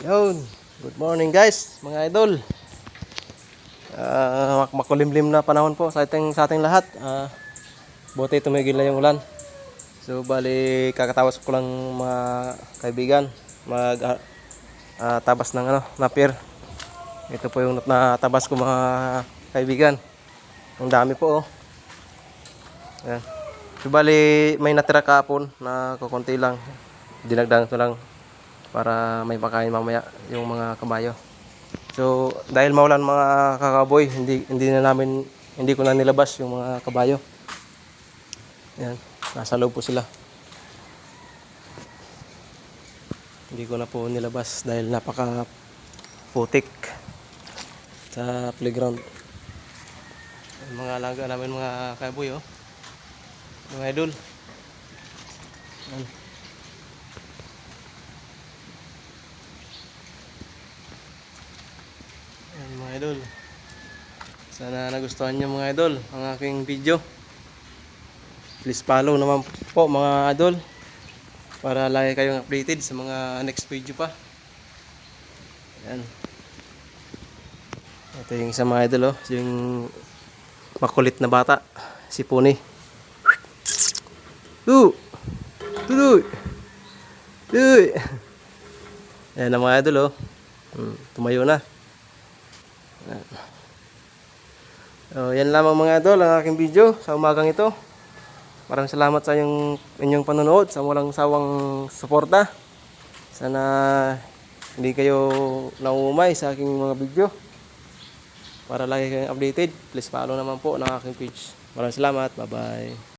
Yun. Good morning guys, mga idol. Makulimlim na panahon po sa ating lahat. Buti tumigil na yung ulan. So bali kakatawas ko lang mga kaibigan mag tabas ng napir. Ito po yung natabas ko mga kaibigan. Ang dami po oh. Ayan. So bali may natira kahapon na kukunti lang. Dinagdagan ko lang para may pakain mamaya yung mga kabayo. So dahil maulan mga kakaboy, hindi ko na nilabas yung mga kabayo. Yan, nasa loob po sila. Hindi ko na po nilabas dahil napaka putik sa playground. Yung mga alaga namin mga kaboy oh. Mga idol. Yan. Ayan, mga idol, sana nagustuhan nyo mga idol ang aking video. Please follow naman po mga idol para lagi kayong updated sa mga next video pa. Ayan. Ito yung isa mga idol oh, yung makulit na bata, si Puni. Tuloy. Ayan na mga idol oh. Tumayo na. Yan lamang mga idol ang aking video sa umagang ito. Maraming salamat sa inyong panonood, sa walang sawang suporta. Sana hindi kayo naumay sa aking mga video. Para lagi kayong updated, please follow naman po ng aking page. Maraming salamat, bye bye.